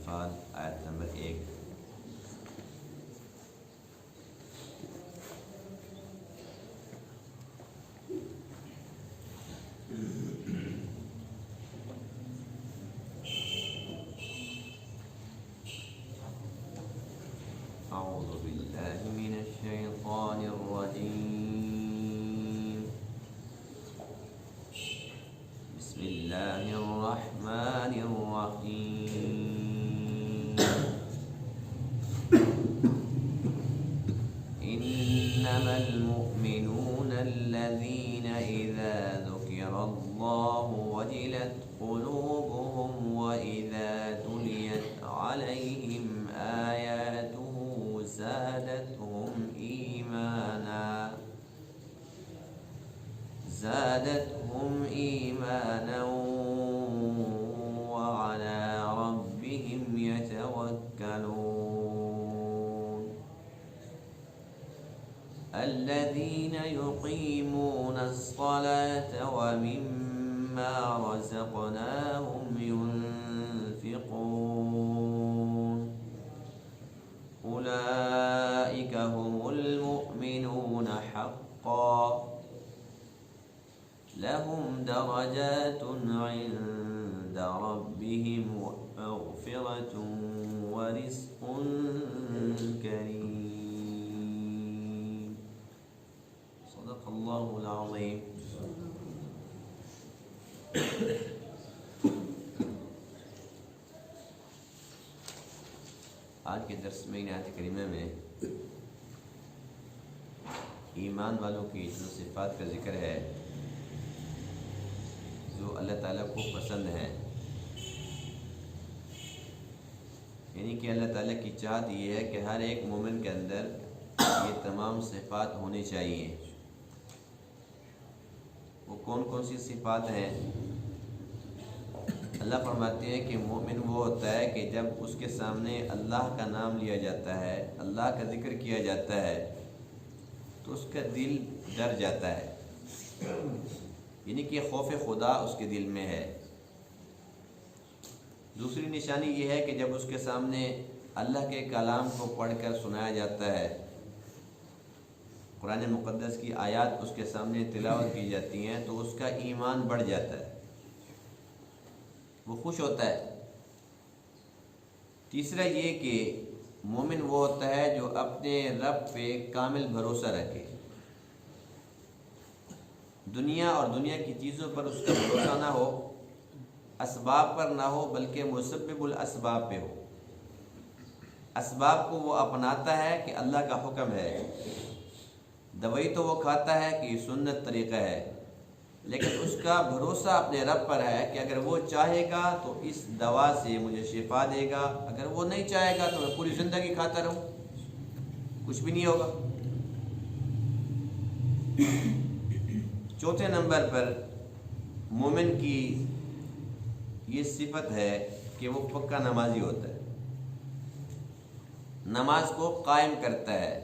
انفال آیت نمبر 1۔ أعوذ بالله من الشيطان الرجيم، بسم الله الرحمن الرحيم، إنما المؤمنون الذين إذا ذكر الله وجلت قلوبهم وإذا تليت عليهم آياته زادتهم إيمانا وعلى ربهم يتوكلون، الذين يقيمون الصلاة ومما رزقناهم ينفقون، أولئك هم المؤمنون حقا، لهم درجات عند ربهم ومغفرة ورزق كريم۔ صدق الله العظيم۔ آج کے درس میں آیت کریمہ میں ایمان والوں کی جو صفات کا ذکر ہے جو اللہ تعالیٰ کو پسند ہے، یعنی کہ اللہ تعالیٰ کی چاہت یہ ہے کہ ہر ایک مومن کے اندر یہ تمام صفات ہونی چاہیے۔ وہ کون کون سی صفات ہیں؟ اللہ فرماتے ہیں کہ مومن وہ ہوتا ہے کہ جب اس کے سامنے اللہ کا نام لیا جاتا ہے، اللہ کا ذکر کیا جاتا ہے تو اس کا دل ڈر جاتا ہے، یعنی کہ خوف خدا اس کے دل میں ہے۔ دوسری نشانی یہ ہے کہ جب اس کے سامنے اللہ کے کلام کو پڑھ کر سنایا جاتا ہے، قرآن مقدس کی آیات اس کے سامنے تلاوت کی جاتی ہیں تو اس کا ایمان بڑھ جاتا ہے، وہ خوش ہوتا ہے۔ تیسرا یہ کہ مومن وہ ہوتا ہے جو اپنے رب پہ کامل بھروسہ رکھے، دنیا اور دنیا کی چیزوں پر اس کا بھروسہ نہ ہو، اسباب پر نہ ہو بلکہ مسبب الاسباب پہ ہو۔ اسباب کو وہ اپناتا ہے کہ اللہ کا حکم ہے، دوائی تو وہ کھاتا ہے کہ سنت طریقہ ہے، لیکن اس کا بھروسہ اپنے رب پر ہے کہ اگر وہ چاہے گا تو اس دوا سے مجھے شفا دے گا، اگر وہ نہیں چاہے گا تو میں پوری زندگی کھاتا رہوں، کچھ بھی نہیں ہوگا۔ چوتھے نمبر پر مومن کی یہ صفت ہے کہ وہ پکا نمازی ہوتا ہے، نماز کو قائم کرتا ہے،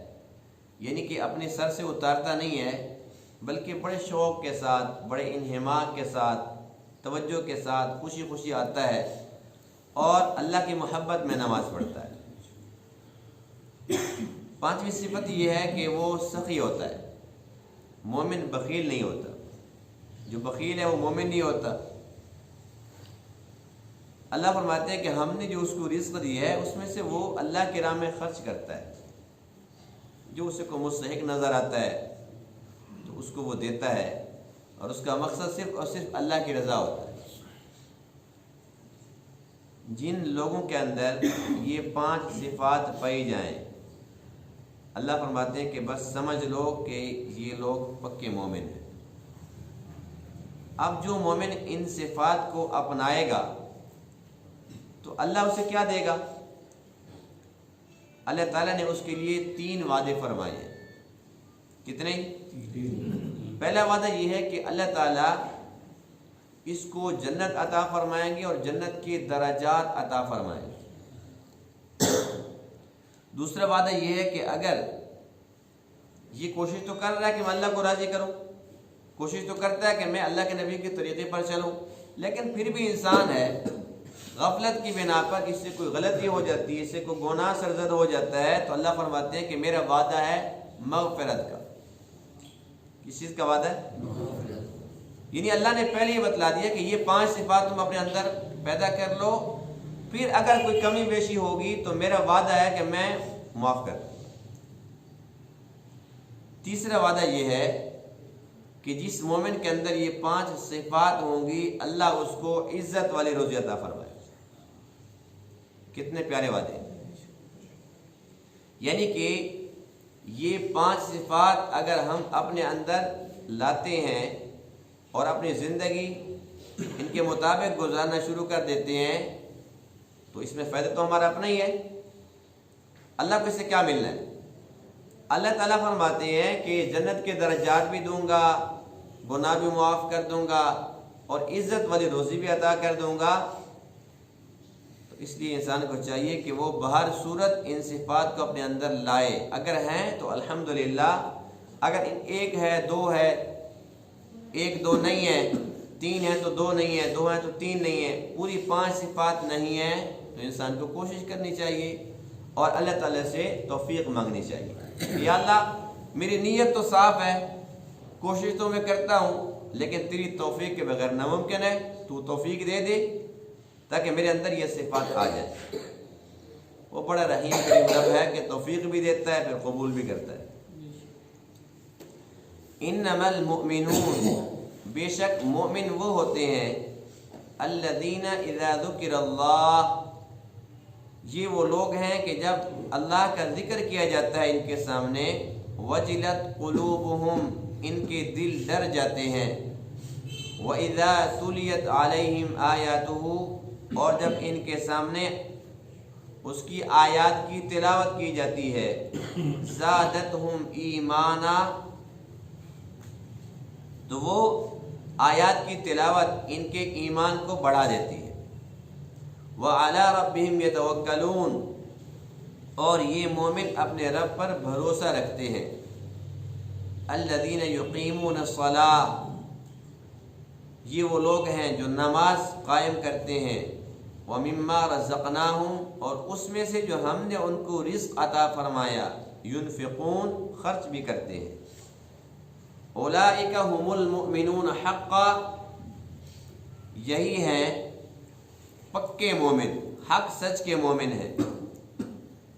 یعنی کہ اپنے سر سے اتارتا نہیں ہے بلکہ بڑے شوق کے ساتھ، بڑے انہماک کے ساتھ، توجہ کے ساتھ خوشی خوشی آتا ہے اور اللہ کی محبت میں نماز پڑھتا ہے۔ پانچویں صفت یہ ہے کہ وہ سخی ہوتا ہے، مومن بخیل نہیں ہوتا، جو بخیل ہے وہ مومن نہیں ہوتا۔ اللہ فرماتے ہیں کہ ہم نے جو اس کو رزق دی ہے اس میں سے وہ اللہ کی راہ میں خرچ کرتا ہے، جو اسے کو مستحق نظر آتا ہے تو اس کو وہ دیتا ہے، اور اس کا مقصد صرف اور صرف اللہ کی رضا ہوتا ہے۔ جن لوگوں کے اندر یہ 5 صفات پائی جائیں، اللہ فرماتے ہیں کہ بس سمجھ لو کہ یہ لوگ پکے مومن ہیں۔ اب جو مومن ان صفات کو اپنائے گا تو اللہ اسے کیا دے گا؟ اللہ تعالیٰ نے اس کے لیے 3 وعدے فرمائے ہیں۔ کتنے؟ پہلا وعدہ یہ ہے کہ اللہ تعالیٰ اس کو جنت عطا فرمائیں گے اور جنت کے درجات عطا فرمائیں گے۔ دوسرا وعدہ یہ ہے کہ اگر یہ کوشش تو کر رہا ہے کہ میں اللہ کو راضی کروں، کوشش تو کرتا ہے کہ میں اللہ کے نبی کے طریقے پر چلوں، لیکن پھر بھی انسان ہے غفلت کی بنا پر اس سے کوئی غلطی ہو جاتی ہے، اس سے کوئی گناہ سرزد ہو جاتا ہے، تو اللہ فرماتے ہیں کہ میرا وعدہ ہے مغفرت کا۔ کس چیز کا وعدہ ہے؟ یعنی اللہ نے پہلے یہ بتلا دیا کہ یہ 5 صفات تم اپنے اندر پیدا کر لو، پھر اگر کوئی کمی بیشی ہوگی تو میرا وعدہ ہے کہ میں معاف کر دوں۔ تیسرا وعدہ یہ ہے کہ جس مومن کے اندر یہ 5 صفات ہوں گی اللہ اس کو عزت والی روزی عطا فرمائے۔ کتنے پیارے وعدے ہیں! یعنی کہ یہ 5 صفات اگر ہم اپنے اندر لاتے ہیں اور اپنی زندگی ان کے مطابق گزارنا شروع کر دیتے ہیں تو اس میں فائدہ تو ہمارا اپنا ہی ہے۔ اللہ کو اس سے کیا ملنا ہے؟ اللہ تعالیٰ فرماتے ہیں کہ جنت کے درجات بھی دوں گا، گناہ بھی معاف کر دوں گا اور عزت والی روزی بھی عطا کر دوں گا۔ تو اس لیے انسان کو چاہیے کہ وہ بہر صورت ان صفات کو اپنے اندر لائے۔ اگر ہیں تو الحمدللہ، اگر ایک ہے، 2 ہے، 1 2 نہیں ہے، 3 ہے تو 2 نہیں ہے، 2 ہے تو 3 نہیں ہے، پوری 5 صفات نہیں ہیں، تو انسان کو کوشش کرنی چاہیے اور اللہ تعالیٰ سے توفیق مانگنی چاہیے۔ یا اللہ میری نیت تو صاف ہے، کوشش تو میں کرتا ہوں، لیکن تیری توفیق کے بغیر ناممکن ہے، تو توفیق دے دے تاکہ میرے اندر یہ صفات آ جائے۔ وہ بڑا رحیم کریم رب ہے کہ توفیق بھی دیتا ہے پھر قبول بھی کرتا ہے۔ انما المؤمنون، بے شک مومن وہ ہوتے ہیں، الذین اذا ذکر اللہ، یہ وہ لوگ ہیں کہ جب اللہ کا ذکر کیا جاتا ہے ان کے سامنے، وجلت قلوبہم، ان کے دل ڈر جاتے ہیں، وَإِذَا تُلِيَتْ عَلَيْهِمْ آيَاتُهُ، اور جب ان کے سامنے اس کی آیات کی تلاوت کی جاتی ہے، زَادَتْهُمْ إِيمَانًا، تو وہ آیات کی تلاوت ان کے ایمان کو بڑھا دیتی ہے۔ وَعَلَىٰ رَبِّهِمْ يَتَوَكَّلُونَ، اور یہ مومن اپنے رب پر بھروسہ رکھتے ہیں۔ الَّذِينَ يُقِيمُونَ الصَّلَاةَ، یہ وہ لوگ ہیں جو نماز قائم کرتے ہیں، وَمِمَّا رَزَقْنَاهُمْ، اور اس میں سے جو ہم نے ان کو رزق عطا فرمایا، يُنْفِقُونَ، خرچ بھی کرتے ہیں۔ اولئک هم المؤمنون حقا، یہی ہیں پکے مومن، حق سچ کے مومن ہیں۔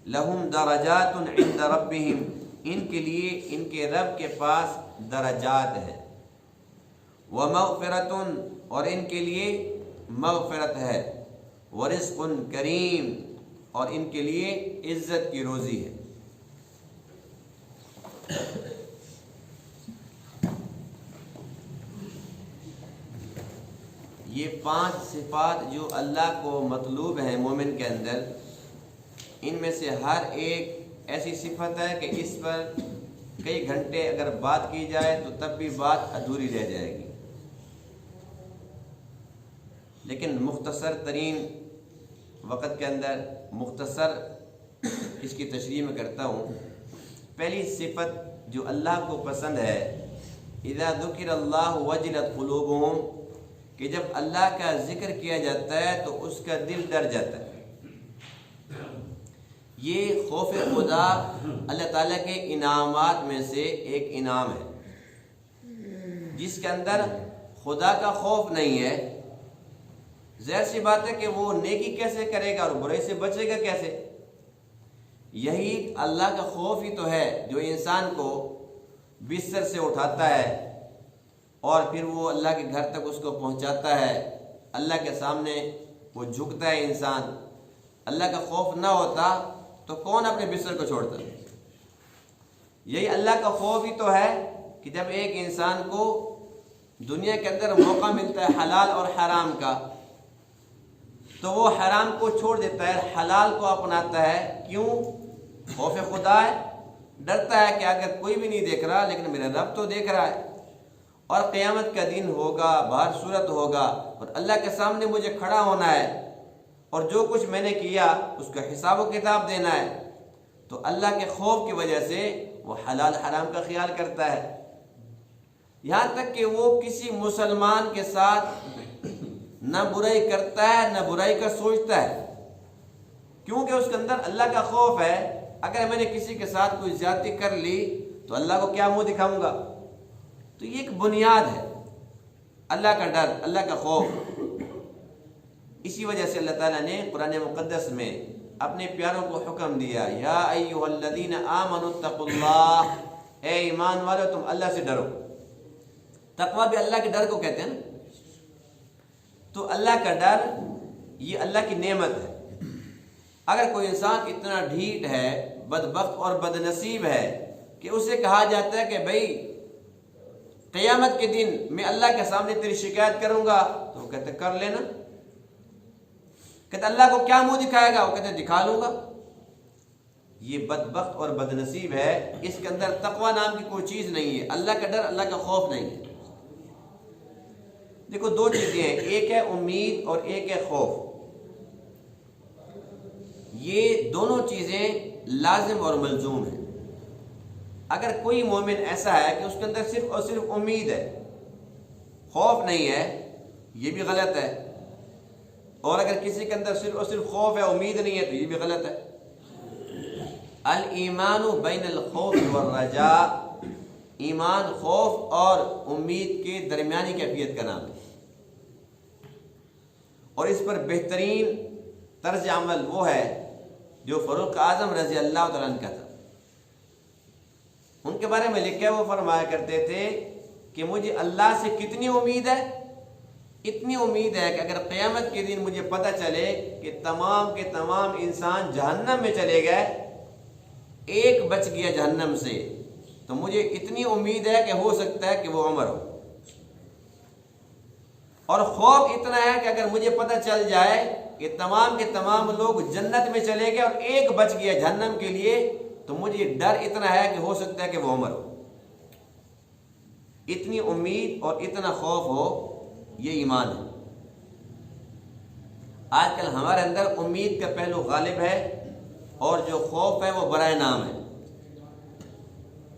لہم درجات عند ربہم، ان کے لیے ان کے رب کے پاس درجات ہیں۔ ومغفرۃ، اور ان کے لیے مغفرت ہے۔ ورزق کریم، اور ان کے لیے عزت کی روزی ہے۔ یہ 5 صفات جو اللہ کو مطلوب ہیں مومن کے اندر، ان میں سے ہر ایک ایسی صفت ہے کہ اس پر کئی گھنٹے اگر بات کی جائے تو تب بھی بات ادھوری رہ جائے گی، لیکن مختصر ترین وقت کے اندر مختصر اس کی تشریح میں کرتا ہوں۔ پہلی صفت جو اللہ کو پسند ہے، اذا ذکر اللہ وجلت قلوبہم، کہ جب اللہ کا ذکر کیا جاتا ہے تو اس کا دل ڈر جاتا ہے۔ یہ خوف خدا اللہ تعالیٰ کے انعامات میں سے ایک انعام ہے۔ جس کے اندر خدا کا خوف نہیں ہے، ظاہر سی بات ہے کہ وہ نیکی کیسے کرے گا اور برائی سے بچے گا کیسے؟ یہی اللہ کا خوف ہی تو ہے جو انسان کو بستر سے اٹھاتا ہے اور پھر وہ اللہ کے گھر تک اس کو پہنچاتا ہے، اللہ کے سامنے وہ جھکتا ہے انسان۔ اللہ کا خوف نہ ہوتا تو کون اپنے بستر کو چھوڑتا؟ یہی اللہ کا خوف ہی تو ہے کہ جب ایک انسان کو دنیا کے اندر موقع ملتا ہے حلال اور حرام کا، تو وہ حرام کو چھوڑ دیتا ہے، حلال کو اپناتا ہے۔ کیوں؟ خوف خدا ہے، ڈرتا ہے کہ اگر کوئی بھی نہیں دیکھ رہا لیکن میرا رب تو دیکھ رہا ہے، اور قیامت کا دن ہوگا، بہر صورت ہوگا، اور اللہ کے سامنے مجھے کھڑا ہونا ہے اور جو کچھ میں نے کیا اس کا حساب و کتاب دینا ہے۔ تو اللہ کے خوف کی وجہ سے وہ حلال حرام کا خیال کرتا ہے، یہاں تک کہ وہ کسی مسلمان کے ساتھ نہ برائی کرتا ہے نہ برائی کا سوچتا ہے، کیونکہ اس کے اندر اللہ کا خوف ہے۔ اگر میں نے کسی کے ساتھ کوئی زیادتی کر لی تو اللہ کو کیا منہ دکھاؤں گا؟ تو یہ ایک بنیاد ہے، اللہ کا ڈر، اللہ کا خوف۔ اسی وجہ سے اللہ تعالیٰ نے قرآن مقدس میں اپنے پیاروں کو حکم دیا، یا ایھا الذین آمنوا اتقوا اللہ، اے ایمان والو تم اللہ سے ڈرو۔ تقوی بھی اللہ کے ڈر کو کہتے ہیں نا۔ تو اللہ کا ڈر یہ اللہ کی نعمت ہے۔ اگر کوئی انسان اتنا ڈھیٹ ہے، بدبخت اور بد نصیب ہے کہ اسے کہا جاتا ہے کہ بھائی قیامت کے دن میں اللہ کے سامنے تیری شکایت کروں گا، تو وہ کہتے کر لینا۔ کہتے اللہ کو کیا منہ دکھائے گا؟ وہ کہتے دکھا لوں گا۔ یہ بدبخت اور بد نصیب ہے، اس کے اندر تقوی نام کی کوئی چیز نہیں ہے، اللہ کا ڈر، اللہ کا خوف نہیں ہے۔ دیکھو دو چیزیں ہیں، ایک ہے امید اور ایک ہے خوف۔ یہ دونوں چیزیں لازم اور ملزوم ہیں۔ اگر کوئی مومن ایسا ہے کہ اس کے اندر صرف اور صرف امید ہے، خوف نہیں ہے، یہ بھی غلط ہے۔ اور اگر کسی کے اندر صرف اور صرف خوف ہے، امید نہیں ہے، تو یہ بھی غلط ہے۔ الایمان بین الخوف والرجاء، ایمان خوف اور امید کے درمیانی کیفیت کا نام ہے، اور اس پر بہترین طرز عمل وہ ہے جو فاروق اعظم رضی اللہ تعالیٰ عنہ کا تھا۔ ان کے بارے میں لکھا ہے، وہ فرمایا کرتے تھے کہ مجھے اللہ سے کتنی امید ہے؟ اتنی امید ہے کہ اگر قیامت کے دن مجھے پتہ چلے کہ تمام کے تمام انسان جہنم میں چلے گئے، ایک بچ گیا جہنم سے، تو مجھے اتنی امید ہے کہ ہو سکتا ہے کہ وہ عمر ہو۔ اور خوف اتنا ہے کہ اگر مجھے پتہ چل جائے کہ تمام کے تمام لوگ جنت میں چلے گئے اور ایک بچ گیا جہنم کے لیے، تو مجھے ڈر اتنا ہے کہ ہو سکتا ہے کہ وہ عمر ہو۔ اتنی امید اور اتنا خوف ہو، یہ ایمان ہے۔ آج کل ہمارے اندر امید کا پہلو غالب ہے، اور جو خوف ہے وہ برائے نام ہے۔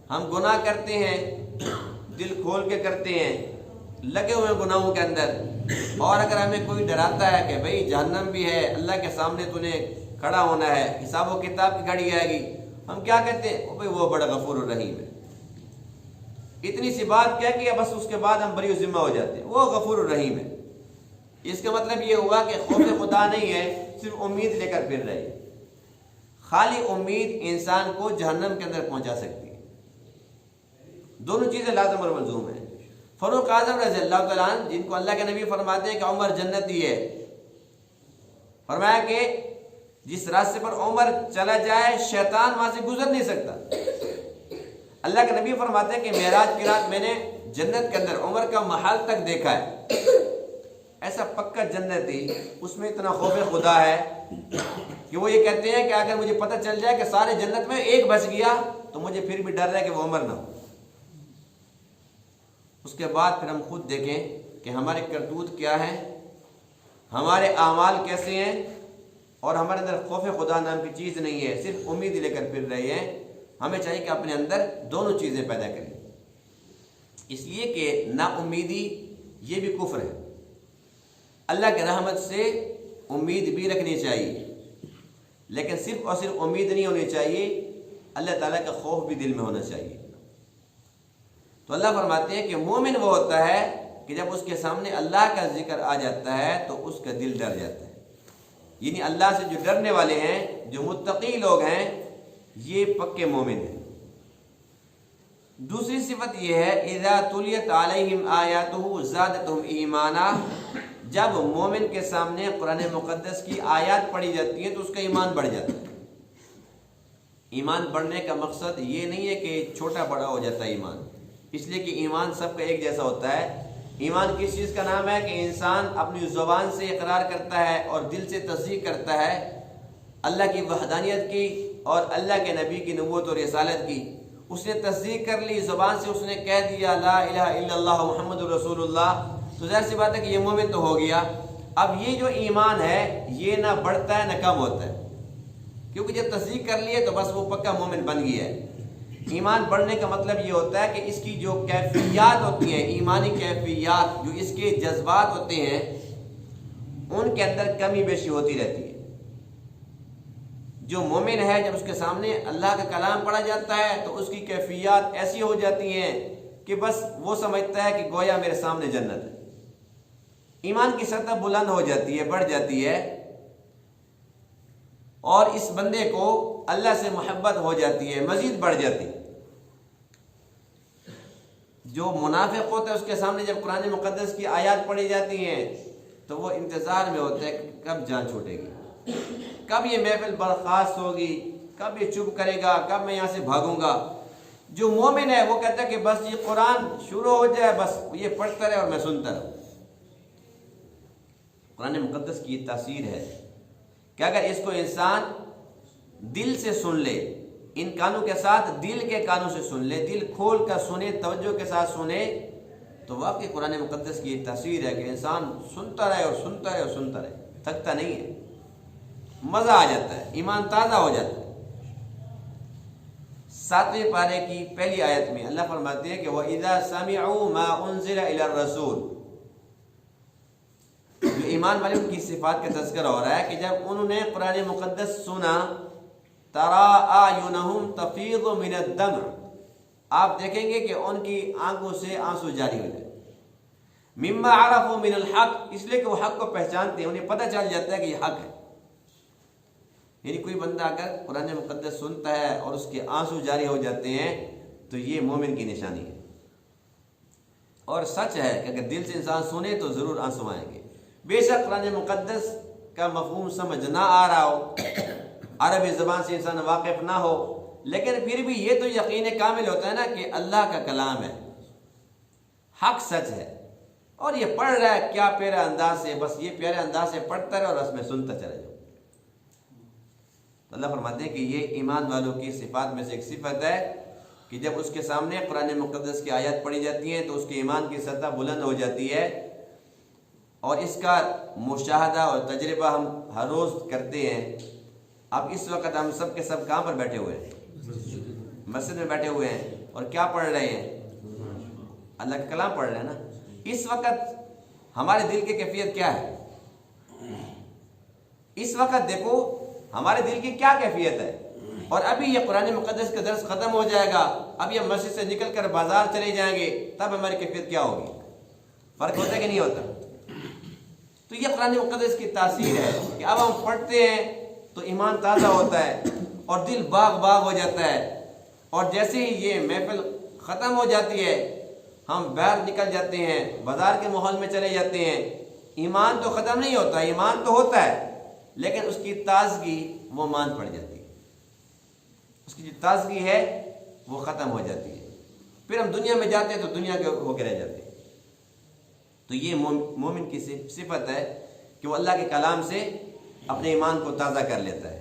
ہم گناہ کرتے ہیں، دل کھول کے کرتے ہیں، لگے ہوئے گناہوں کے اندر، اور اگر ہمیں کوئی ڈراتا ہے کہ بھئی جہنم بھی ہے، اللہ کے سامنے تو نے کھڑا ہونا ہے، حساب و کتاب کی گھڑی آئے گی، ہم کیا کہتے ہیں؟ بھئی وہ بڑا غفور الرحیم ہے۔ اتنی سی بات کہہ کے بس اس کے بعد ہم بری ذمہ ہو جاتے ہیں، وہ غفور الرحیم ہے۔ اس کا مطلب یہ ہوا کہ خوف خدا نہیں ہے، صرف امید لے کر پھر رہے۔ خالی امید انسان کو جہنم کے اندر پہنچا سکتی ہے۔ دونوں چیزیں لازم اور ملزوم ہیں۔ فاروق اعظم رضی اللہ تعالیٰ عنہ، جن کو اللہ کے نبی فرماتے ہیں کہ عمر جنتی ہے، فرمایا کہ جس راستے پر عمر چلا جائے شیطان وہاں سے گزر نہیں سکتا۔ اللہ کے نبی فرماتے ہیں کہ معراج کی رات میں نے جنت کے اندر عمر کا محل تک دیکھا ہے، ایسا پکا جنتی، اس میں اتنا خوف خدا ہے کہ وہ یہ کہتے ہیں کہ اگر مجھے پتہ چل جائے کہ سارے جنت میں ایک بچ گیا تو مجھے پھر بھی ڈر ہے کہ وہ عمر نہ ہو۔ اس کے بعد پھر ہم خود دیکھیں کہ ہمارے کرتوت کیا ہیں، ہمارے اعمال کیسے ہیں، اور ہمارے اندر خوف خدا نام کی چیز نہیں ہے، صرف امید لے کر پھر رہے ہیں۔ ہمیں چاہیے کہ اپنے اندر دونوں چیزیں پیدا کریں، اس لیے کہ نا امیدی یہ بھی کفر ہے۔ اللہ کی رحمت سے امید بھی رکھنی چاہیے، لیکن صرف اور صرف امید نہیں ہونی چاہیے، اللہ تعالیٰ کا خوف بھی دل میں ہونا چاہیے۔ تو اللہ فرماتے ہیں کہ مومن وہ ہوتا ہے کہ جب اس کے سامنے اللہ کا ذکر آ جاتا ہے تو اس کا دل ڈر جاتا ہے۔ یعنی اللہ سے جو ڈرنے والے ہیں، جو متقی لوگ ہیں، یہ پکے مومن ہیں۔ دوسری صفت یہ ہے اذا تلیت علیہم آیاتہ زادتہم ایمانا، جب مومن کے سامنے قرآن مقدس کی آیات پڑھی جاتی ہیں تو اس کا ایمان بڑھ جاتا ہے۔ ایمان بڑھنے کا مقصد یہ نہیں ہے کہ چھوٹا بڑا ہو جاتا ہے ایمان، اس لیے کہ ایمان سب کا ایک جیسا ہوتا ہے۔ ایمان کس چیز کا نام ہے کہ انسان اپنی زبان سے اقرار کرتا ہے اور دل سے تصدیق کرتا ہے اللہ کی وحدانیت کی اور اللہ کے نبی کی نبوت اور رسالت کی۔ اس نے تصدیق کر لی، زبان سے اس نے کہہ دیا لا الہ الا اللہ محمد رسول اللہ، تو ظاہر سی بات ہے کہ یہ مومن تو ہو گیا۔ اب یہ جو ایمان ہے یہ نہ بڑھتا ہے نہ کم ہوتا ہے، کیونکہ جب تصدیق کر لیے تو بس وہ پکا مومن بن گیا ہے۔ ایمان بڑھنے کا مطلب یہ ہوتا ہے کہ اس کی جو کیفیات ہوتی ہیں، ایمانی کیفیات، جو اس کے جذبات ہوتے ہیں، ان کے اندر کمی بیشی ہوتی رہتی ہے۔ جو مومن ہے جب اس کے سامنے اللہ کا کلام پڑھا جاتا ہے تو اس کی کیفیات ایسی ہو جاتی ہیں کہ بس وہ سمجھتا ہے کہ گویا میرے سامنے جنت ہے۔ ایمان کی سطح بلند ہو جاتی ہے، بڑھ جاتی ہے، اور اس بندے کو اللہ سے محبت ہو جاتی ہے، مزید بڑھ جاتی ہے۔ جو منافق ہوتا ہے اس کے سامنے جب قرآن مقدس کی آیات پڑھی جاتی ہیں تو وہ انتظار میں ہوتا ہے کہ کب جان چھوٹے گی، کب یہ محفل برخاست ہوگی، کب یہ چپ کرے گا، کب میں یہاں سے بھاگوں گا۔ جو مومن ہے وہ کہتا ہے کہ بس یہ قرآن شروع ہو جائے، بس یہ پڑھتا رہے اور میں سنتا رہوں۔ قرآن مقدس کی یہ تاثیر ہے کہ اگر اس کو انسان دل سے سن لے، ان کانوں کے ساتھ دل کے کانوں سے سن لے، دل کھول کر سنے، توجہ کے ساتھ سنے، تو واقعی قرآن مقدس کی یہ تاثیر ہے کہ انسان سنتا رہے اور سنتا رہے اور سنتا رہے، تھکتا نہیں ہے، مزہ آ جاتا ہے، ایمان تازہ ہو جاتا ہے۔ 7ویں پارے کی پہلی آیت میں اللہ فرماتے ہیں کہ وَإِذَا سَمِعُوا مَا أُنزِلَ إِلَى الرَّسُولِ، جو ایمان والے ان کی صفات کا تذکرہ ہو رہا ہے کہ جب انہوں نے قرآن مقدس سنا، تَرَىٰ أَعْيُنَهُمْ تَفِيضُ مِنَ الدَّمْعِ، آپ دیکھیں گے کہ ان کی آنکھوں سے آنسو جاری ہو جائے، مِمَّا عَرَفُوا مِنَ الْحَقِّ، اس لیے کہ وہ حق کو پہچانتے ہیں، انہیں پتہ چل جاتا ہے کہ یہ حق ہے۔ یعنی کوئی بندہ اگر قرآن مقدس سنتا ہے اور اس کے آنسو جاری ہو جاتے ہیں تو یہ مومن کی نشانی ہے۔ اور سچ ہے کہ اگر دل سے انسان سنے تو ضرور آنسو آئیں گے۔ بے شک قرآن مقدس کا مفہوم سمجھ نہ آ رہا ہو، عربی زبان سے انسان واقف نہ ہو، لیکن پھر بھی یہ تو یقین کامل ہوتا ہے نا کہ اللہ کا کلام ہے، حق سچ ہے، اور یہ پڑھ رہا ہے کیا پیارا انداز سے، بس یہ پیارے انداز سے پڑھتا رہے اور اس میں سنتا چلا جائے۔ اللہ فرماتے ہیں کہ یہ ایمان والوں کی صفات میں سے ایک صفت ہے کہ جب اس کے سامنے قرآن مقدس کی آیات پڑھی جاتی ہیں تو اس کے ایمان کی سطح بلند ہو جاتی ہے، اور اس کا مشاہدہ اور تجربہ ہم ہر روز کرتے ہیں۔ اب اس وقت ہم سب کے سب کہاں پر بیٹھے ہوئے ہیں؟ مسجد میں بیٹھے ہوئے ہیں، اور کیا پڑھ رہے ہیں؟ اللہ کا کلام پڑھ رہے ہیں نا۔ اس وقت ہمارے دل کی کیفیت کیا ہے؟ اس وقت دیکھو ہمارے دل کی کیا کیفیت ہے۔ اور ابھی یہ قرآن مقدس کا درس ختم ہو جائے گا، اب یہ مسجد سے نکل کر بازار چلے جائیں گے، تب ہماری کیفیت کیا ہوگی؟ فرق ہوتا ہے کہ نہیں ہوتا؟ تو یہ قرآن مقدس کی تاثیر ہے کہ اب ہم پڑھتے ہیں تو ایمان تازہ ہوتا ہے اور دل باغ باغ ہو جاتا ہے، اور جیسے ہی یہ محفل ختم ہو جاتی ہے ہم باہر نکل جاتے ہیں، بازار کے ماحول میں چلے جاتے ہیں۔ ایمان تو ختم نہیں ہوتا، ایمان تو ہوتا ہے، لیکن اس کی تازگی وہ مان پڑ جاتی ہے، اس کی جو تازگی ہے وہ ختم ہو جاتی ہے۔ پھر ہم دنیا میں جاتے ہیں تو دنیا کے ہو کے رہ جاتے ہیں۔ تو یہ مومن کی صفت ہے کہ وہ اللہ کے کلام سے اپنے ایمان کو تازہ کر لیتا ہے۔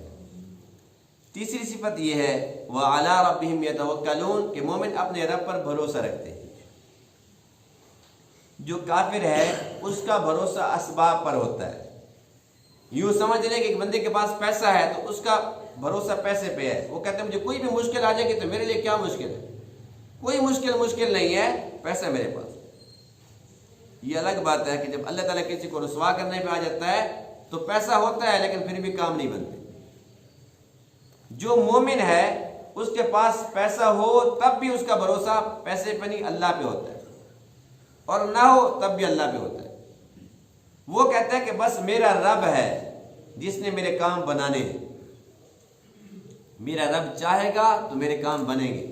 تیسری صفت یہ ہے وَعَلَىٰ رَبِّهِمْ يَتَوَكَّلُونَ، کہ مومن اپنے رب پر بھروسہ رکھتے ہیں۔ جو کافر ہے اس کا بھروسہ اسباب پر ہوتا ہے۔ یوں سمجھ لیں کہ ایک بندے کے پاس پیسہ ہے تو اس کا بھروسہ پیسے پہ ہے، وہ کہتے ہیں مجھے کوئی بھی مشکل آ جائے گی تو میرے لیے کیا مشکل ہے، کوئی مشکل نہیں ہے، پیسہ میرے پاس۔ یہ الگ بات ہے کہ جب اللہ تعالیٰ کسی کو رسوا کرنے پہ آ جاتا ہے تو پیسہ ہوتا ہے لیکن پھر بھی کام نہیں بنتے۔ جو مومن ہے اس کے پاس پیسہ ہو تب بھی اس کا بھروسہ پیسے پہ نہیں، اللہ پہ ہوتا ہے، اور نہ ہو تب بھی اللہ پہ ہوتا ہے۔ وہ کہتا ہے کہ بس میرا رب ہے جس نے میرے کام بنانے ہیں، میرا رب چاہے گا تو میرے کام بنیں گے،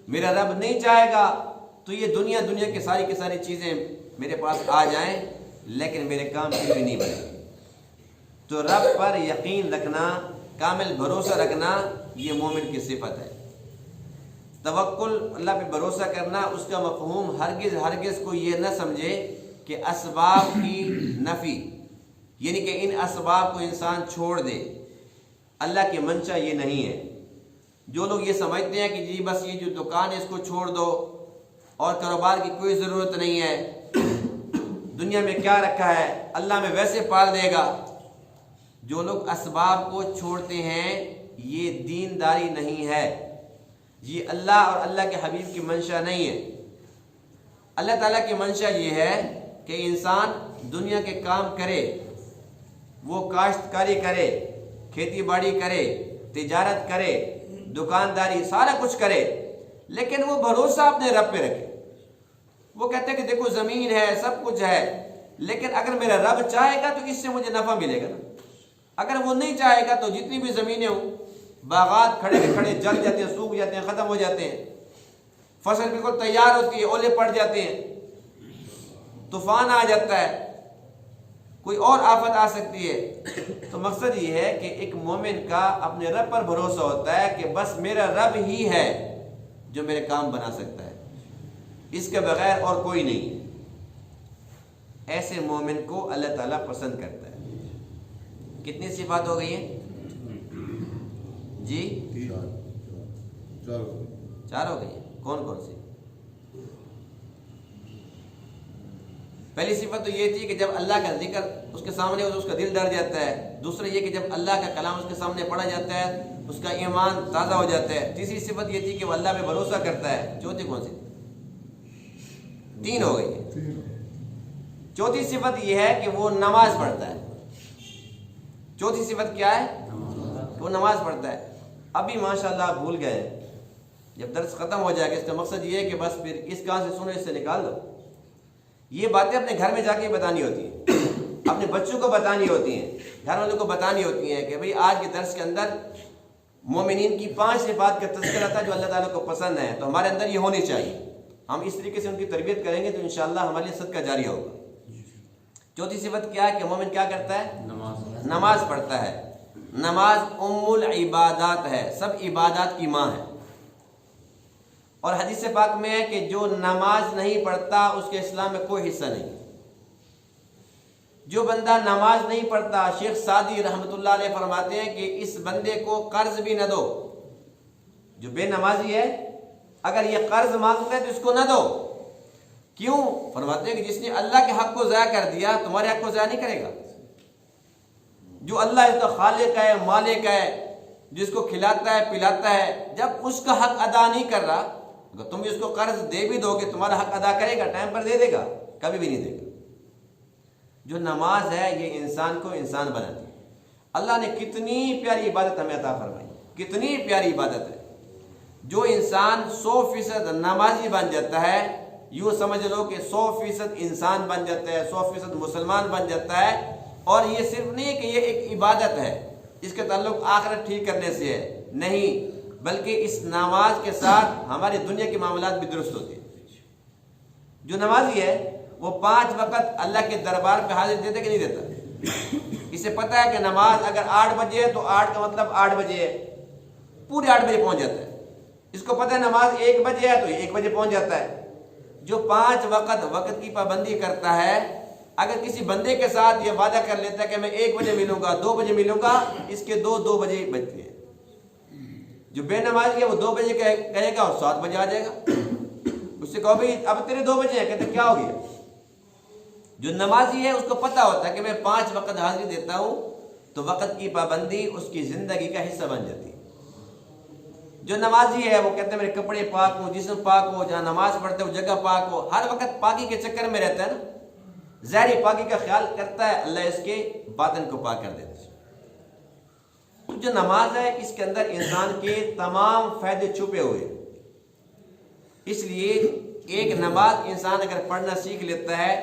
میرا رب نہیں چاہے گا تو یہ دنیا کی ساری چیزیں میرے پاس آ جائیں لیکن میرے کام پھر بھی نہیں بنے گے۔ تو رب پر یقین رکھنا، کامل بھروسہ رکھنا، یہ مومن کی صفت ہے۔ توکل، اللہ پہ بھروسہ کرنا، اس کا مفہوم ہرگز کو یہ نہ سمجھے کہ اسباب کی نفی، یعنی کہ ان اسباب کو انسان چھوڑ دے۔ اللہ کی منشا یہ نہیں ہے۔ جو لوگ یہ سمجھتے ہیں کہ جی بس یہ جو دکان ہے اس کو چھوڑ دو اور کاروبار کی کوئی ضرورت نہیں ہے، دنیا میں کیا رکھا ہے، اللہ میں ویسے پال دے گا، جو لوگ اسباب کو چھوڑتے ہیں یہ دینداری نہیں ہے، یہ اللہ اور اللہ کے حبیب کی منشا نہیں ہے۔ اللہ تعالیٰ کی منشا یہ ہے کہ انسان دنیا کے کام کرے وہ کاشتکاری کرے، کھیتی باڑی کرے، تجارت کرے، دکانداری، سارا کچھ کرے، لیکن وہ بھروسہ اپنے رب پہ رکھے۔ وہ کہتے ہیں کہ دیکھو زمین ہے، سب کچھ ہے، لیکن اگر میرا رب چاہے گا تو اس سے مجھے نفع ملے گا نا۔ اگر وہ نہیں چاہے گا تو جتنی بھی زمینیں ہوں، باغات کھڑے کے کھڑے جل جاتے ہیں، سوکھ جاتے ہیں، ختم ہو جاتے ہیں، فصل بالکل تیار ہوتی ہے، اولے پڑ جاتے ہیں، طوفان آ جاتا ہے، کوئی اور آفت آ سکتی ہے۔ تو مقصد یہ ہے کہ ایک مومن کا اپنے رب پر بھروسہ ہوتا ہے کہ بس میرا رب ہی ہے جو میرے کام بنا سکتا ہے، اس کے بغیر اور کوئی نہیں۔ ایسے مومن کو اللہ تعالیٰ پسند کرتا ہے۔ کتنی صفات ہو گئی ہیں جی؟ چار ہو گئی ہیں۔ کون کون سی؟ پہلی صفت تو یہ تھی کہ جب اللہ کا ذکر اس کے سامنے ہو تو اس کا دل ڈر جاتا ہے۔ دوسرا یہ کہ جب اللہ کا کلام اس کے سامنے پڑھا جاتا ہے اس کا ایمان تازہ ہو جاتا ہے۔ تیسری صفت یہ تھی کہ وہ اللہ پہ بھروسہ کرتا ہے۔ چوتھی کون سی؟ تین ہو گئی ہے۔ چوتھی صفت یہ ہے کہ وہ نماز پڑھتا ہے۔ چوتھی صفت کیا ہے؟ کہ وہ نماز پڑھتا ہے۔ ابھی ماشاءاللہ آپ بھول گئے، جب درس ختم ہو جائے گا اس کا مقصد یہ ہے کہ بس پھر اس کہاں سے سنو، اس سے نکال دو۔ یہ باتیں اپنے گھر میں جا کے بتانی ہوتی ہیں، اپنے بچوں کو بتانی ہوتی ہیں، گھر والوں کو بتانی ہوتی ہیں کہ بھئی آج کے درس کے اندر مومنین کی 5 صفات کا تذکرہ تھا جو اللہ تعالیٰ کو پسند ہے، تو ہمارے اندر یہ ہونی چاہیے۔ ہم اس طریقے سے ان کی تربیت کریں گے تو انشاءاللہ ہمارے لیے صدقہ جاری ہوگا۔ چوتھی صفت کیا ہے کہ مومن کیا کرتا ہے؟ نماز پڑھتا ہے۔ نماز ام العبادات ہے، سب عبادات کی ماں ہے۔ اور حدیث پاک میں ہے کہ جو نماز نہیں پڑھتا اس کے اسلام میں کوئی حصہ نہیں۔ جو بندہ نماز نہیں پڑھتا، شیخ سعدی رحمۃ اللہ علیہ فرماتے ہیں کہ اس بندے کو قرض بھی نہ دو۔ جو بے نمازی ہے اگر یہ قرض مانگتا ہے تو اس کو نہ دو۔ کیوں؟ فرماتے ہیں کہ جس نے اللہ کے حق کو ضائع کر دیا تمہارے حق کو ضائع نہیں کرے گا۔ جو اللہ اس کا خالق ہے، مالک ہے، جس کو کھلاتا ہے پلاتا ہے، جب اس کا حق ادا نہیں کر رہا، اگر تم اس کو قرض دے بھی دو گے تمہارا حق ادا کرے گا؟ ٹائم پر دے دے گا؟ کبھی بھی نہیں دے گا۔ جو نماز ہے یہ انسان کو انسان بناتی ہے۔ اللہ نے کتنی پیاری عبادت ہمیں عطا فرمائی، کتنی پیاری عبادت ہے۔ جو انسان 100% نمازی بن جاتا ہے، یوں سمجھ لو کہ 100% انسان بن جاتا ہے، 100% مسلمان بن جاتا ہے۔ اور یہ صرف نہیں کہ یہ ایک عبادت ہے، اس کے تعلق آخرت ٹھیک کرنے سے ہے، نہیں، بلکہ اس نماز کے ساتھ ہماری دنیا کے معاملات بھی درست ہوتے ہیں۔ جو نمازی ہے وہ 5 وقت اللہ کے دربار پہ حاضر دیتا کہ نہیں دیتا؟ اسے پتہ ہے کہ نماز اگر 8 بجے ہے تو 8 کا مطلب 8 بجے ہے، پورے 8 بجے پہنچ جاتا ہے۔ اس کو پتہ ہے نماز 1 بجے ہے تو 1 بجے پہنچ جاتا ہے۔ جو 5 وقت کی پابندی کرتا ہے، اگر کسی بندے کے ساتھ یہ وعدہ کر لیتا ہے کہ میں 1 بجے ملوں گا، 2 بجے ملوں گا، اس کے 2 بجے بجتے ہیں۔ جو بے نمازی ہے وہ 2 بجے کہے گا اور 7 بجے آ جائے گا۔ اس سے کہو بھائی اب تیرے 2 بجے ہیں، کہتے کیا ہو گیا؟ جو نمازی ہے اس کو پتہ ہوتا ہے کہ میں 5 وقت حاضری دیتا ہوں تو وقت کی پابندی اس کی زندگی کا حصہ بن جاتی ہے۔ جو نمازی ہے وہ کہتے ہیں میرے کپڑے پاک ہو، جسم پاک ہو، جہاں نماز پڑھتے ہو جگہ پاک ہو، ہر وقت پاکی کے چکر میں رہتا ہے نا، ظاہری پاکی کا خیال کرتا ہے، اللہ اس کے باطن کو پاک کر دیتا ہے۔ جو نماز ہے اس کے اندر انسان کے تمام فائدے چھپے ہوئے، اس لیے ایک نماز انسان اگر پڑھنا سیکھ لیتا ہے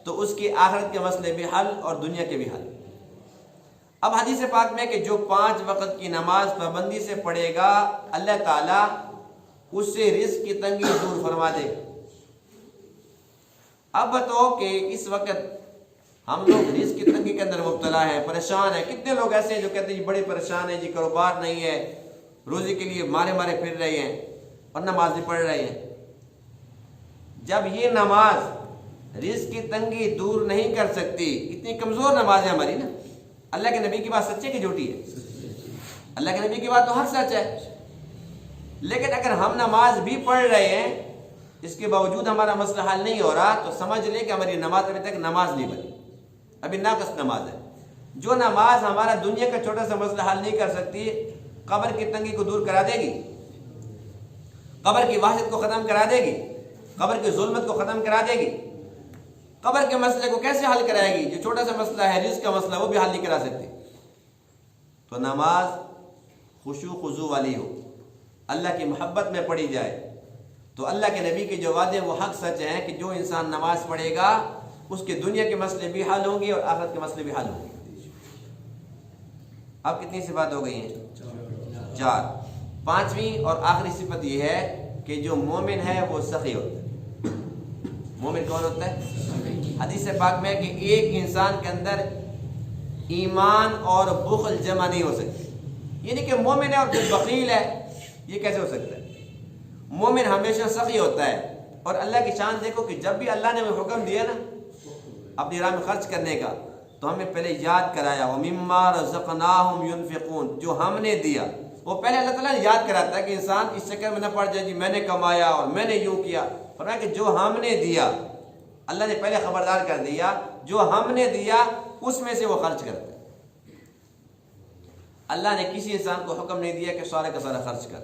تو اس کی آخرت کے مسئلے بھی حل اور دنیا کے بھی حل۔ اب حدیث پاک میں کہ جو 5 وقت کی نماز پابندی سے پڑھے گا اللہ تعالیٰ اس سے رزق کی تنگی دور فرما دے گا۔ اب بتاؤ کہ اس وقت ہم لوگ رزق کی تنگی کے اندر مبتلا ہیں، پریشان ہیں۔ کتنے لوگ ایسے ہیں جو کہتے ہیں جی بڑے پریشان ہیں، جی کاروبار نہیں ہے، روزی کے لیے مارے پھر رہے ہیں اور نماز نہیں پڑھ رہے ہیں۔ جب یہ نماز رزق کی تنگی دور نہیں کر سکتی، اتنی کمزور نماز ہے ہماری نا۔ اللہ کے نبی کی بات سچ ہے کہ جھوٹی ہے؟ اللہ کے نبی کی بات تو ہر سچ ہے، لیکن اگر ہم نماز بھی پڑھ رہے ہیں اس کے باوجود ہمارا مسئلہ حل نہیں ہو رہا تو سمجھ لیں کہ ہماری نماز ابھی تک نماز نہیں بنی، ابھی ناقص نماز ہے۔ جو نماز ہمارا دنیا کا چھوٹا سا مسئلہ حل نہیں کر سکتی، قبر کی تنگی کو دور کرا دے گی، قبر کی وحشت کو ختم کرا دے گی، قبر کی ظلمت کو ختم کرا دے گی، قبر کے مسئلے کو کیسے حل کرائے گی؟ جو چھوٹا سا مسئلہ ہے رزق کا مسئلہ وہ بھی حل نہیں کرا سکتی۔ تو نماز خشوع خضوع والی ہو، اللہ کی محبت میں پڑھی جائے، تو اللہ کے نبی کے جو وعدے وہ حق سچ ہیں کہ جو انسان نماز پڑھے گا اس کے دنیا کے مسئلے بھی حل ہوں گے اور آخرت کے مسئلے بھی حل ہوں گے۔ اب کتنی صفات ہو گئی ہیں؟ 4۔ 5ویں اور آخری صفت یہ ہے کہ جو مومن ہے وہ سخی ہوتا ہے۔ مومن کون ہوتا ہے؟ حدیث پاک میں کہ ایک انسان کے اندر ایمان اور بخل جمع نہیں ہو سکتے، یعنی کہ مومن ہے اور پھر بخیل ہے، یہ کیسے ہو سکتا ہے؟ مومن ہمیشہ سخی ہوتا ہے۔ اور اللہ کی شان دیکھو کہ جب بھی اللہ نے ہمیں حکم دیا نا اپنی راہ میں خرچ کرنے کا تو ہمیں پہلے یاد کرایا وَمِمَّا رَزَقْنَاهُمْ يُنْفِقُونَ، جو ہم نے دیا وہ پہلے اللہ تعالیٰ نے یاد کراتا ہے کہ انسان اس چکر میں نہ پڑ جائے جی میں نے کمایا اور میں نے یوں کیا، فرمایا کہ جو ہم نے دیا اللہ نے پہلے خبردار کر دیا، جو ہم نے دیا اس میں سے وہ خرچ کرتا ہے۔ اللہ نے کسی انسان کو حکم نہیں دیا کہ سارا کا سارا خرچ کر،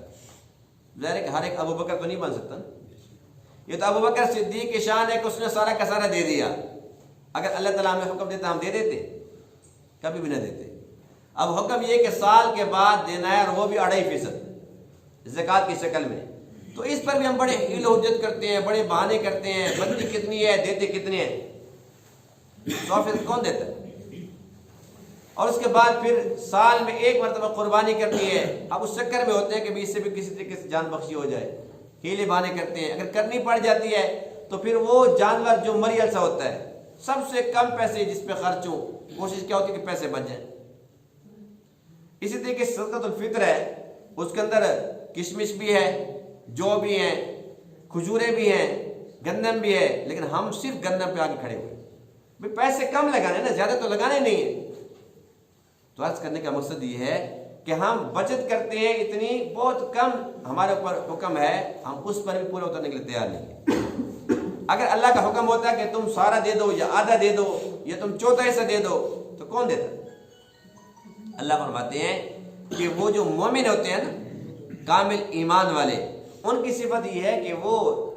ظاہر ہے کہ ہر ایک ابو بکر تو نہیں بن سکتا نا۔ یہ تو ابو بکر صدیق کی شان ہے کہ اس نے سارا کا سارا دے دیا۔ اگر اللہ تعالیٰ ہمیں حکم دیتا ہم دے دیتے؟ کبھی بھی نہ دیتے۔ اب حکم یہ کہ سال کے بعد دینا ہے اور وہ بھی 2.5% زکوٰۃ کی شکل میں، تو اس پر بھی ہم بڑے حیل و حجت کرتے ہیں، بڑے بہانے کرتے ہیں، بنتی کتنی ہے دیتے کتنے ہیں، 100% کون دیتا ہے؟ اور اس کے بعد پھر سال میں ایک مرتبہ قربانی کرنی ہے، اب اس چکر میں ہوتے ہیں کہ اس سے بھی کسی طریقے سے جان بخشی ہو جائے، ہیلے بہانے کرتے ہیں۔ اگر کرنی پڑ جاتی ہے تو پھر وہ جانور جو مریل سا ہوتا ہے، سب سے کم پیسے جس پہ خرچ ہوں، کوشش کیا ہوتی ہے کہ پیسے بچ جائیں۔ اسی طریقے سے صدقۃ الفطر ہے، اس کے اندر کشمش بھی ہے، جو بھی ہیں، کھجوریں بھی ہیں، گندم بھی ہے، لیکن ہم صرف گندم پہ آگے کھڑے ہوئے، بھئی پیسے کم لگانے نا، زیادہ تو لگانے نہیں ہیں۔ تو عرض کرنے کا مقصد یہ ہے کہ ہم بچت کرتے ہیں اتنی، بہت کم ہمارے اوپر حکم ہے، ہم اس پر بھی پورا اترنے کے لیے تیار نہیں ہیں۔ اگر اللہ کا حکم ہوتا ہے کہ تم سارا دے دو یا آدھا دے دو یا تم چوتھائی حصہ دے دو تو کون دیتا؟ اللہ فرماتے ہیں کہ وہ جو مومن ہوتے ہیں نا، کامل ایمان والے، ان کی صفت یہ ہے کہ وہ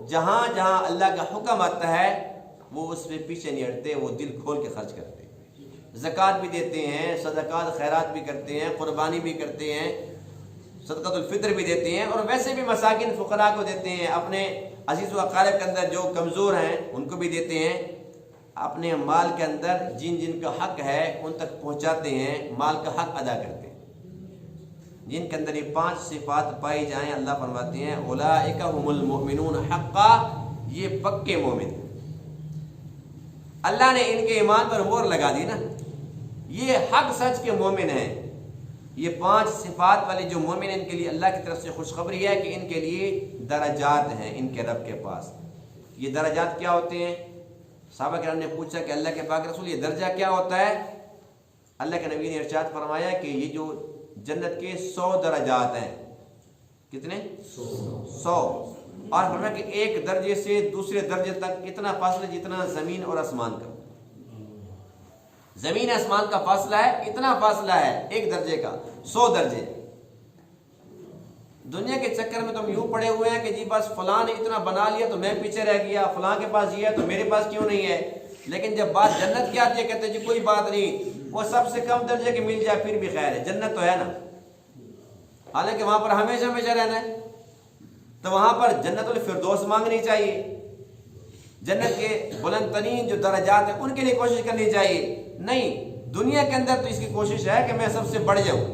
جہاں جہاں اللہ کا حکم آتا ہے وہ اس پہ پیچھے نہیں ہٹتے، وہ دل کھول کے خرچ کرتے ہیں، زکوٰۃ بھی دیتے ہیں، صدقات خیرات بھی کرتے ہیں، قربانی بھی کرتے ہیں، صدقۃ الفطر بھی دیتے ہیں، اور ویسے بھی مساکین فقراء کو دیتے ہیں، اپنے عزیز و اقارب کے اندر جو کمزور ہیں ان کو بھی دیتے ہیں، اپنے مال کے اندر جن جن کا حق ہے ان تک پہنچاتے ہیں، مال کا حق ادا کرتے ہیں۔ جن کے اندر یہ 5 صفات پائی جائیں، اللہ فرماتے ہیں اولئک هم المؤمنون حقا، یہ پکے مومن۔ اللہ نے ان کے ایمان پر مہر لگا دی نا، یہ حق سچ کے مومن ہیں۔ یہ 5 صفات والے جو مومن ہیں ان کے لیے اللہ کی طرف سے خوشخبری ہے کہ ان کے لیے درجات ہیں ان کے رب کے پاس۔ یہ درجات کیا ہوتے ہیں؟ صحابہ کرام نے پوچھا کہ اللہ کے پاک رسول یہ درجہ کیا ہوتا ہے؟ اللہ کے نبی نے ارشاد فرمایا کہ یہ جو جنت کے 100 درجات ہیں، کتنے؟ 100، اور فرمایا کہ ایک درجے سے دوسرے درجے تک اتنا فاصلہ جتنا زمین اور آسمان کا، زمین آسمان کا فاصلہ ہے، اتنا فاصلہ ہے ایک درجے کا، 100 درجے۔ دنیا کے چکر میں تو ہم یوں پڑے ہوئے ہیں کہ جی بس فلاں نے اتنا بنا لیا تو میں پیچھے رہ گیا، فلاں کے پاس یہ ہے تو میرے پاس کیوں نہیں ہے؟ لیکن جب بات جنت کی آتی ہے کہتے ہیں جی کوئی بات نہیں، وہ سب سے کم درجے کی مل جائے پھر بھی خیر ہے، جنت تو ہے نا۔ حالانکہ وہاں پر ہمیشہ ہمیشہ رہنا ہے، تو وہاں پر جنت الفردوس مانگنی چاہیے، جنت کے بلند ترین جو درجات ہیں ان کے لیے کوشش کرنی چاہیے۔ نہیں، دنیا کے اندر تو اس کی کوشش ہے کہ میں سب سے بڑھ جاؤں،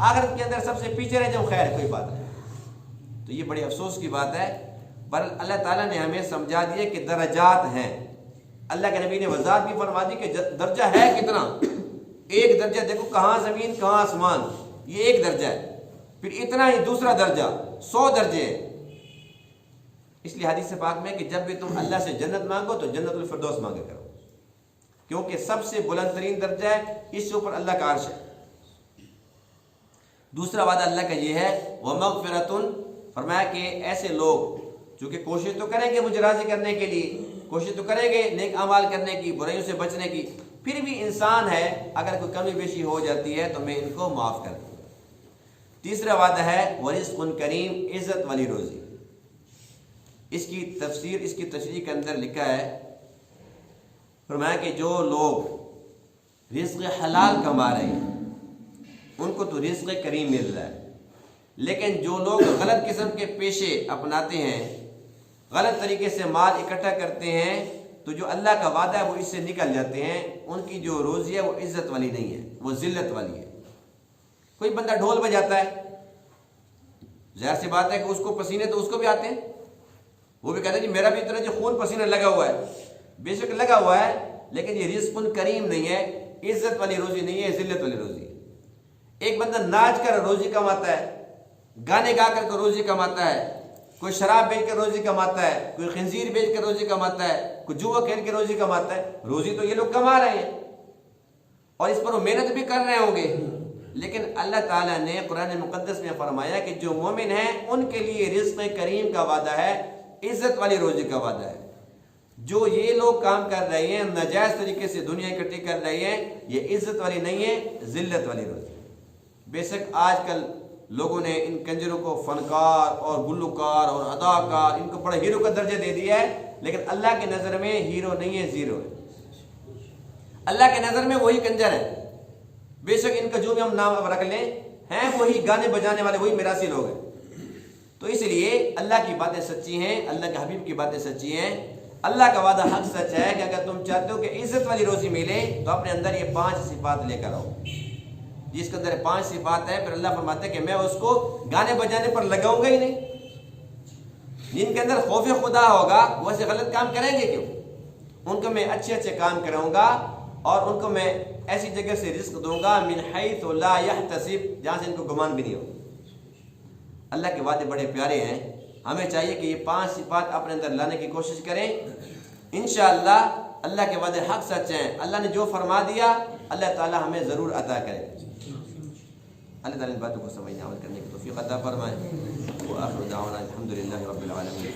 آخرت کے اندر سب سے پیچھے رہ جاؤں، خیر کوئی بات نہیں۔ تو یہ بڑی افسوس کی بات ہے، پر اللہ تعالیٰ نے ہمیں سمجھا دیا کہ درجات ہیں۔ اللہ کے نبی نے وضاحت بھی فرما دی کہ درجہ ہے کتنا، ایک درجہ دیکھو، کہاں زمین کہاں آسمان، یہ ایک درجہ ہے، پھر اتنا ہی دوسرا درجہ، 100 درجے ہیں۔ اس لیے حدیث پاک میں کہ جب بھی تم اللہ سے جنت مانگو تو جنت الفردوس مانگے کرو، کیونکہ سب سے بلند ترین درجہ ہے، اس سے اوپر اللہ کا عرش ہے۔ دوسرا وعدہ اللہ کا یہ ہے وَمَغْفِرَةٌ، فرمایا کہ ایسے لوگ جو کہ کوشش تو کریں گے مجھے راضی کرنے کے لیے، کوشش تو کریں گے نیک اعمال کرنے کی، برائیوں سے بچنے کی، پھر بھی انسان ہے اگر کوئی کمی بیشی ہو جاتی ہے تو میں ان کو معاف کر دوں۔ تیسرا وعدہ ہے وَرِزْقٌ کریم، عزت والی روزی۔ اس کی تفسیر، اس کی تشریح کے اندر لکھا ہے فرمایا کہ جو لوگ رزق حلال کما رہے ہیں ان کو تو رزق کریم مل رہا ہے، لیکن جو لوگ غلط قسم کے پیشے اپناتے ہیں، غلط طریقے سے مال اکٹھا کرتے ہیں، تو جو اللہ کا وعدہ ہے وہ اس سے نکل جاتے ہیں، ان کی جو روزی ہے وہ عزت والی نہیں ہے، وہ ذلت والی ہے۔ کوئی بندہ ڈھول بجاتا ہے، ظاہر سی بات ہے کہ اس کو پسینے تو اس کو بھی آتے ہیں، وہ بھی کہتا ہے جی میرا بھی اتنا جو خون پسینہ لگا ہوا ہے، بے شک لگا ہوا ہے، لیکن یہ رزق کریم نہیں ہے، عزت والی روزی نہیں ہے، ذلت والی روزی ہے۔ ایک بندہ ناچ کر روزی کماتا ہے، گانے گا کر روزی کماتا ہے، کوئی شراب بیچ کر روزی کماتا ہے، کوئی خنزیر بیچ کر روزی کماتا ہے، کوئی جوا کھیل کے روزی کماتا ہے، روزی تو یہ لوگ کما رہے ہیں اور اس پر وہ محنت بھی کر رہے ہوں گے، لیکن اللہ تعالیٰ نے قرآن مقدس میں فرمایا کہ جو مومن ہیں ان کے لیے رزق کریم کا وعدہ ہے، عزت والی روزی کا وعدہ ہے۔ جو یہ لوگ کام کر رہے ہیں، ناجائز طریقے سے دنیا اکٹھی کر رہے ہیں، یہ عزت والی نہیں ہے، ذلت والی روزی۔ بے شک آج کل لوگوں نے ان کنجروں کو فنکار اور گلوکار اور اداکار، ان کو بڑا ہیرو کا درجہ دے دیا ہے، لیکن اللہ کی نظر میں ہیرو نہیں ہے، زیرو ہے۔ اللہ کی نظر میں وہی کنجر ہے، بے شک ان کا جو بھی ہم نام اب رکھ لیں ہیں وہی گانے بجانے والے، وہی میراثی لوگ ہیں۔ تو اس لیے اللہ کی باتیں سچی ہیں، اللہ کے حبیب کی باتیں سچی ہیں، اللہ کا وعدہ حق سچ ہے کہ اگر تم چاہتے ہو کہ عزت والی روزی ملے تو اپنے اندر یہ 5 صفات لے کر آؤ۔ جس کے اندر 5 صفات ہیں، پھر اللہ فرماتے ہیں کہ میں اس کو گانے بجانے پر لگاؤں گا ہی نہیں۔ جن کے اندر خوف خدا ہوگا وہ ایسے غلط کام کریں گے کیوں؟ ان کو میں اچھے اچھے کام کراؤں گا اور ان کو میں ایسی جگہ سے رزق دوں گا من حیث لا یحتسب، جہاں سے ان کو گمان بھی نہیں ہو۔ اللہ کے وعدے بڑے پیارے ہیں، ہمیں چاہیے کہ یہ 5 صفات اپنے اندر لانے کی کوشش کریں۔ انشاءاللہ اللہ کے وعدے حق سچ ہیں، اللہ نے جو فرما دیا اللہ تعالی ہمیں ضرور عطا کرے۔ اللہ تعالیٰ ان باتوں کو سمجھنے عمل کرنے کی توفیق عطا فرمائے۔ وآخر دعوانا الحمدللہ رب العالمین۔